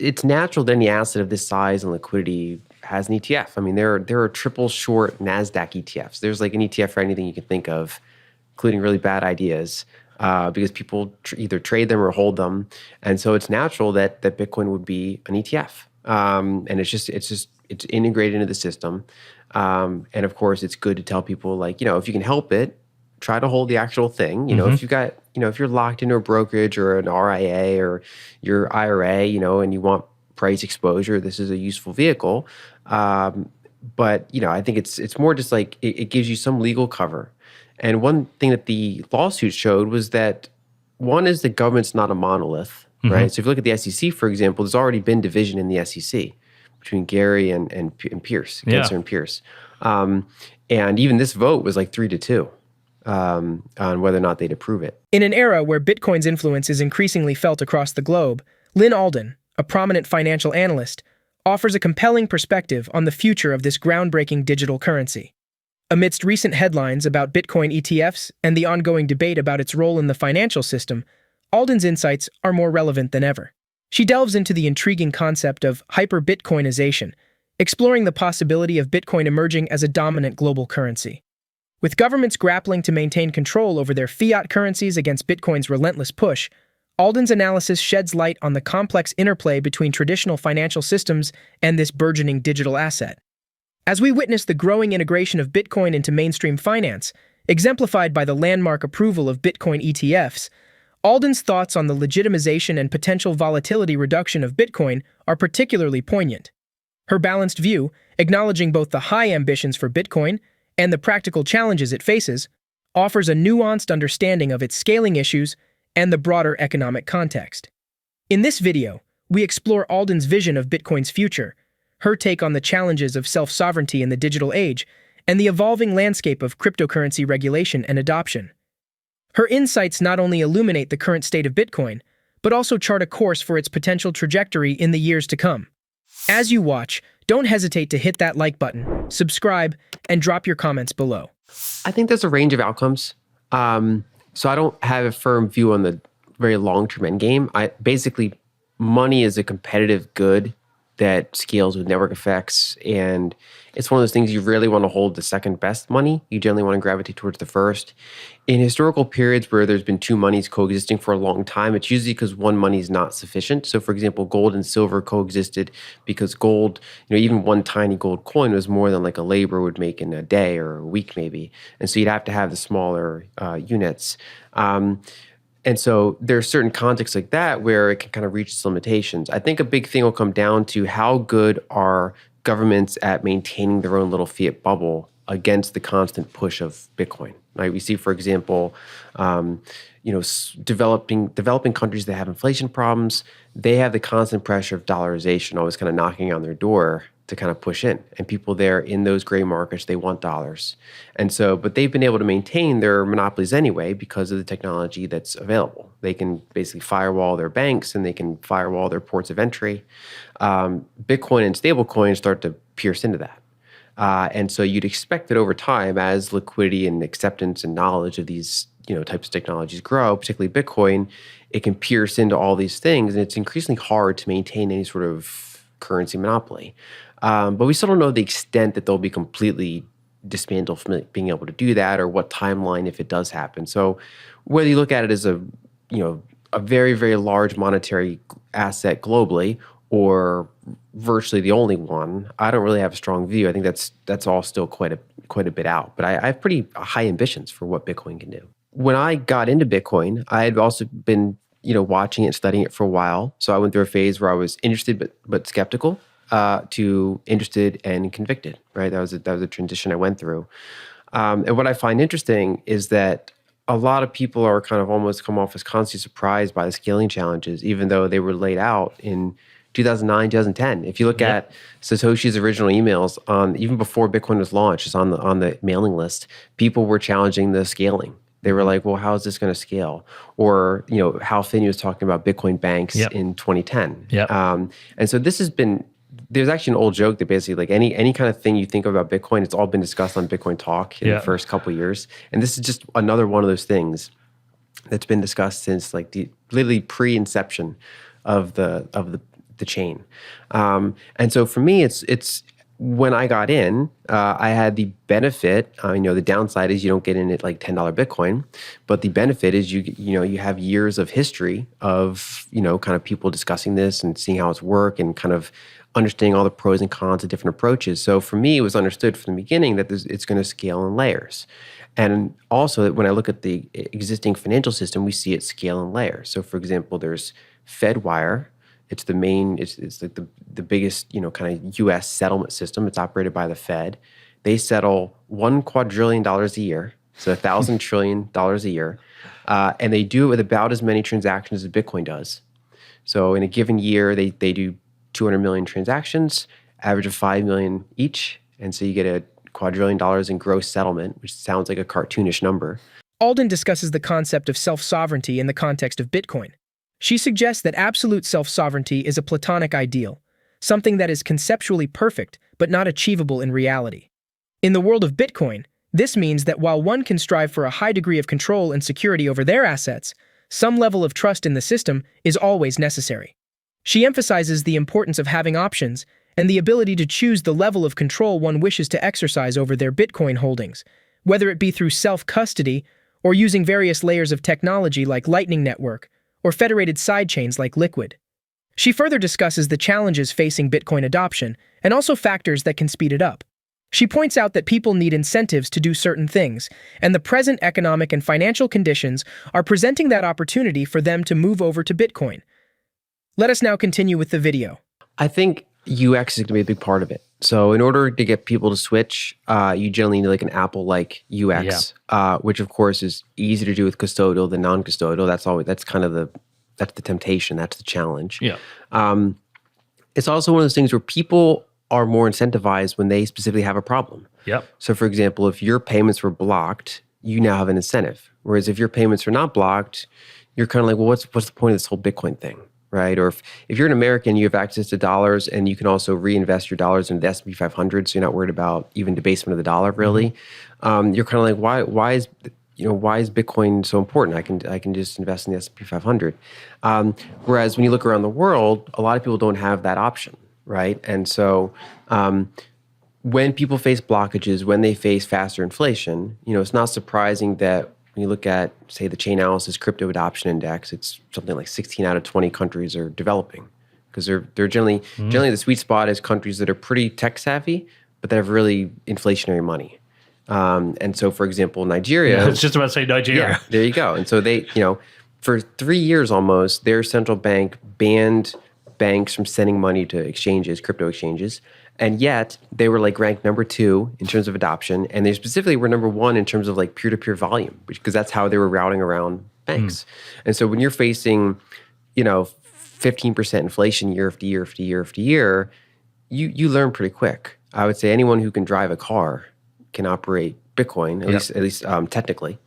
it's natural that any asset of this size and liquidity has an ETF. I mean, there are triple short NASDAQ ETFs. There's like an ETF for anything you can think of, including really bad ideas, because people either trade them or hold them. And so it's natural that Bitcoin would be an ETF. And it's integrated into the system. And of course, it's good to tell people, like, if you can help it, try to hold the actual thing. If you've got, if you're locked into a brokerage or an RIA or your IRA, and you want price exposure, this is a useful vehicle. But, I think it's more just like it gives you some legal cover. And one thing that the lawsuit showed was that one is the government's not a monolith, right? So if you look at the SEC, for example, there's already been division in the SEC between Gary and Pierce, Gensler and Pierce. And even this vote was like 3-2 on whether or not they'd approve it. In an era where Bitcoin's influence is increasingly felt across the globe, Lyn Alden, a prominent financial analyst, offers a compelling perspective on the future of this groundbreaking digital currency. Amidst recent headlines about Bitcoin ETFs and the ongoing debate about its role in the financial system, Alden's insights are more relevant than ever. She delves into the intriguing concept of hyper-Bitcoinization, exploring the possibility of Bitcoin emerging as a dominant global currency. With governments grappling to maintain control over their fiat currencies against Bitcoin's relentless push, Alden's analysis sheds light on the complex interplay between traditional financial systems and this burgeoning digital asset. As we witness the growing integration of Bitcoin into mainstream finance, exemplified by the landmark approval of Bitcoin ETFs, Alden's thoughts on the legitimization and potential volatility reduction of Bitcoin are particularly poignant. Her balanced view, acknowledging both the high ambitions for Bitcoin and the practical challenges it faces, offers a nuanced understanding of its scaling issues and the broader economic context. In this video, we explore Alden's vision of Bitcoin's future, her take on the challenges of self-sovereignty in the digital age, and the evolving landscape of cryptocurrency regulation and adoption. Her insights not only illuminate the current state of Bitcoin, but also chart a course for its potential trajectory in the years to come. As you watch, don't hesitate to hit that like button, subscribe, and drop your comments below. I think there's a range of outcomes. So I don't have a firm view on the very long-term end game. Basically, money is a competitive good that scales with network effects, and it's one of those things you really want to hold the second best money. You generally want to gravitate towards the first. In historical periods where there's been two monies coexisting for a long time, it's usually because one money is not sufficient. So for example, gold and silver coexisted because gold, even one tiny gold coin was more than like a laborer would make in a day or a week maybe. And so you'd have to have the smaller units. And so there are certain contexts like that where it can kind of reach its limitations. I think a big thing will come down to how good are governments at maintaining their own little fiat bubble against the constant push of Bitcoin. Right? We see, for example, developing countries that have inflation problems, they have the constant pressure of dollarization always kind of knocking on their door to kind of push in. And people there in those gray markets, they want dollars. And so, but they've been able to maintain their monopolies anyway because of the technology that's available. They can basically firewall their banks and they can firewall their ports of entry. Bitcoin and stablecoins start to pierce into that. And so you'd expect that over time, as liquidity and acceptance and knowledge of these types of technologies grow, particularly Bitcoin, it can pierce into all these things. And it's increasingly hard to maintain any sort of currency monopoly. But we still don't know the extent that they'll be completely dismantled from being able to do that, or what timeline if it does happen. So whether you look at it as a very, very large monetary asset globally, or virtually the only one, I don't really have a strong view. I think that's all still quite a bit out. But I have pretty high ambitions for what Bitcoin can do. When I got into Bitcoin, I had also been watching it and studying it for a while. So I went through a phase where I was interested but skeptical, to interested and convicted. Right, that was a transition I went through. And what I find interesting is that a lot of people are kind of almost come off as constantly surprised by the scaling challenges, even though they were laid out in 2009, 2010. If you look at Satoshi's original emails even before Bitcoin was launched, just on the mailing list, people were challenging the scaling. They were like, well, how is this going to scale? Or, Hal Finney was talking about Bitcoin banks in 2010. And so there's actually an old joke that basically like any kind of thing you think about Bitcoin, it's all been discussed on Bitcoin Talk in the first couple of years. And this is just another one of those things that's been discussed since like literally pre-inception of the the chain. And so for me, it's when I got in, I had the benefit. The downside is you don't get in at like $10 Bitcoin, but the benefit is you have years of history of kind of people discussing this and seeing how it's work and kind of understanding all the pros and cons of different approaches. So for me, it was understood from the beginning that it's going to scale in layers. And also, when I look at the existing financial system, we see it scale in layers. So, for example, there's FedWire. It's the main. It's like the biggest kind of U.S. settlement system. It's operated by the Fed. They settle $1 quadrillion a year, so $1,000 trillion a year, and they do it with about as many transactions as Bitcoin does. So, in a given year, they do 200 million transactions, average of 5 million each, and so you get a quadrillion dollars in gross settlement, which sounds like a cartoonish number. Alden discusses the concept of self-sovereignty in the context of Bitcoin. She suggests that absolute self-sovereignty is a Platonic ideal, something that is conceptually perfect but not achievable in reality. In the world of Bitcoin, this means that while one can strive for a high degree of control and security over their assets, some level of trust in the system is always necessary. She emphasizes the importance of having options and the ability to choose the level of control one wishes to exercise over their Bitcoin holdings, whether it be through self-custody or using various layers of technology like Lightning Network or federated sidechains like Liquid. She further discusses the challenges facing Bitcoin adoption and also factors that can speed it up. She points out that people need incentives to do certain things, and the present economic and financial conditions are presenting that opportunity for them to move over to Bitcoin. Let us now continue with the video. I think UX is going to be a big part of it. So in order to get people to switch, you generally need like an Apple-like UX, which of course is easier to do with custodial than non-custodial. That's kind of that's the temptation. That's the challenge. Yeah. It's also one of those things where people are more incentivized when they specifically have a problem. Yep. So for example, if your payments were blocked, you now have an incentive. Whereas if your payments are not blocked, you're kind of like, well, what's the point of this whole Bitcoin thing? Right? Or if you're an American, you have access to dollars and you can also reinvest your dollars into the S&P 500, so you're not worried about even debasement of the dollar, really. You're kind of like, why is Bitcoin so important? I can just invest in the S&P 500. Whereas when you look around the world, a lot of people don't have that option, right? And so when people face blockages, when they face faster inflation, it's not surprising that when you look at, say, the Chainalysis Crypto Adoption Index, it's something like 16 out of 20 countries are developing, because they're generally the sweet spot is countries that are pretty tech savvy, but that have really inflationary money. And so, for example, Nigeria. Yeah, I was just about to say Nigeria. Yeah, there you go. And so they, for 3 years almost, their central bank banned banks from sending money to exchanges, crypto exchanges. And yet they were like ranked number 2 in terms of adoption. And they specifically were number 1 in terms of like peer-to-peer volume, because that's how they were routing around banks. And so when you're facing, 15% inflation year after year after year after year, you learn pretty quick. I would say anyone who can drive a car can operate Bitcoin, at least technically.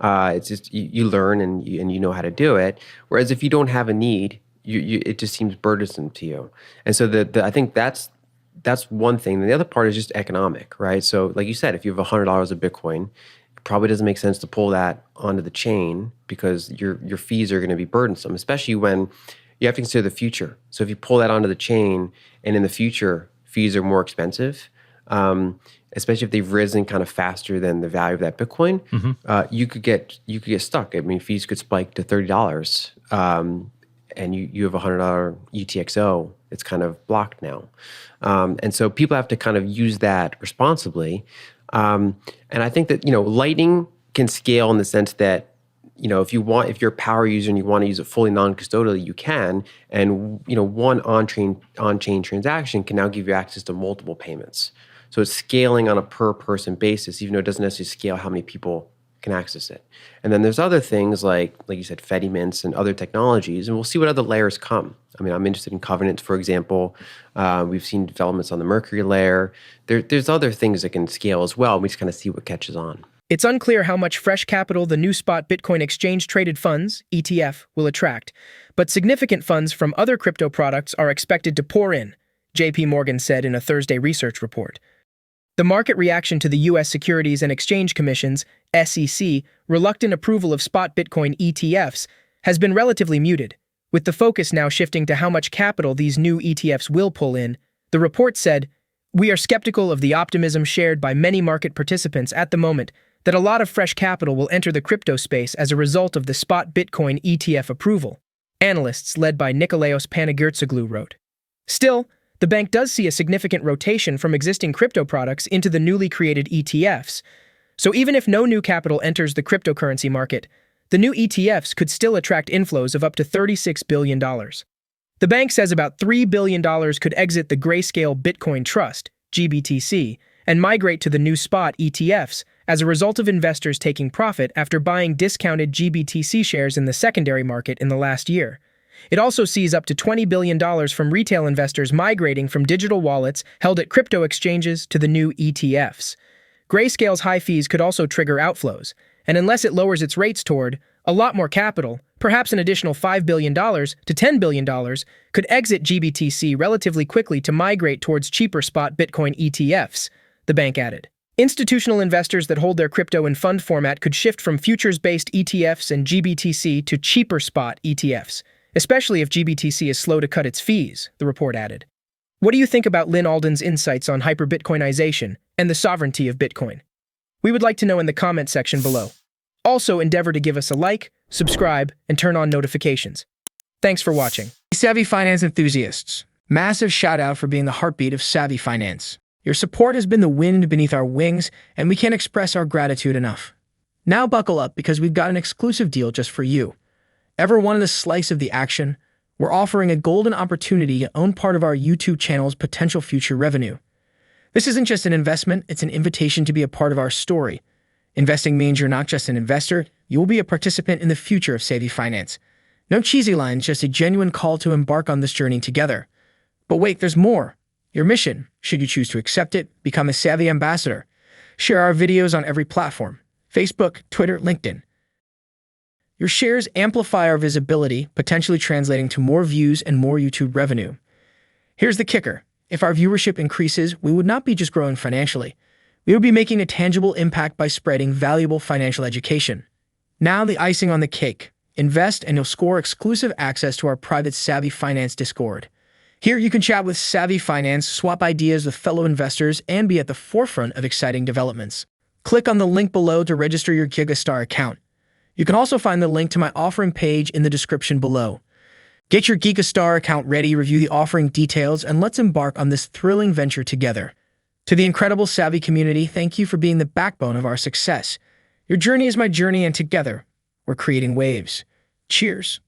It's just you learn and you know how to do it. Whereas if you don't have a need, it just seems burdensome to you. And so I think that's one thing. And the other part is just economic, right? So like you said, if you have $100 of Bitcoin, it probably doesn't make sense to pull that onto the chain, because your fees are going to be burdensome, especially when you have to consider the future. So if you pull that onto the chain and in the future, fees are more expensive, especially if they've risen kind of faster than the value of that Bitcoin, you could get stuck. I mean, fees could spike to $30, and you have a $100 UTXO. It's kind of blocked now, and so people have to kind of use that responsibly. And I think that Lightning can scale in the sense that if you're a power user and you want to use it fully non-custodially, you can. And one on-chain transaction can now give you access to multiple payments. So it's scaling on a per person basis, even though it doesn't necessarily scale how many people can access it. And then there's other things like you said, Fedimints and other technologies, and we'll see what other layers come. I mean, I'm interested in Covenants, for example. We've seen developments on the Mercury layer. There's other things that can scale as well. We just kind of see what catches on. It's unclear how much fresh capital the new spot Bitcoin exchange-traded funds, ETF, will attract, but significant funds from other crypto products are expected to pour in, JP Morgan said in a Thursday research report. The market reaction to the U.S. Securities and Exchange Commission's, SEC, reluctant approval of spot Bitcoin ETFs has been relatively muted, With the focus now shifting to how much capital these new ETFs will pull in, the report said, "We are skeptical of the optimism shared by many market participants at the moment that a lot of fresh capital will enter the crypto space as a result of the spot Bitcoin ETF approval," analysts led by Nikolaos Panagiourtsoglou wrote. Still, the bank does see a significant rotation from existing crypto products into the newly created ETFs. So even if no new capital enters the cryptocurrency market, the new ETFs could still attract inflows of up to $36 billion. The bank says about $3 billion could exit the Grayscale Bitcoin Trust, GBTC, and migrate to the new spot ETFs as a result of investors taking profit after buying discounted GBTC shares in the secondary market in the last year. It also sees up to $20 billion from retail investors migrating from digital wallets held at crypto exchanges to the new ETFs. Grayscale's high fees could also trigger outflows, and unless it lowers its rates toward a lot more capital, perhaps an additional $5 billion to $10 billion, could exit GBTC relatively quickly to migrate towards cheaper spot Bitcoin ETFs, the bank added. Institutional investors that hold their crypto in fund format could shift from futures-based ETFs and GBTC to cheaper spot ETFs, especially if GBTC is slow to cut its fees, the report added. What do you think about Lyn Alden's insights on hyper-Bitcoinization and the sovereignty of Bitcoin? We would like to know in the comment section below. Also, endeavor to give us a like, subscribe, and turn on notifications. Thanks for watching. Savvy finance enthusiasts, massive shout out for being the heartbeat of savvy finance. Your support has been the wind beneath our wings, and we can't express our gratitude enough. Now buckle up because we've got an exclusive deal just for you. Ever wanted a slice of the action? We're offering a golden opportunity to own part of our YouTube channel's potential future revenue. This isn't just an investment, it's an invitation to be a part of our story. Investing means you're not just an investor, you will be a participant in the future of savvy finance. No cheesy lines, just a genuine call to embark on this journey together. But wait, there's more. Your mission, should you choose to accept it, become a savvy ambassador. Share our videos on every platform: Facebook, Twitter, LinkedIn. Your shares amplify our visibility, potentially translating to more views and more YouTube revenue. Here's the kicker. If our viewership increases, we would not be just growing financially. We would be making a tangible impact by spreading valuable financial education. Now the icing on the cake. Invest and you'll score exclusive access to our private Savvy Finance Discord. Here you can chat with Savvy Finance, swap ideas with fellow investors, and be at the forefront of exciting developments. Click on the link below to register your Gigastar account. You can also find the link to my offering page in the description below. Get your Gigastar account ready, review the offering details, and let's embark on this thrilling venture together. To the incredible Savvy community, thank you for being the backbone of our success. Your journey is my journey, and together, we're creating waves. Cheers.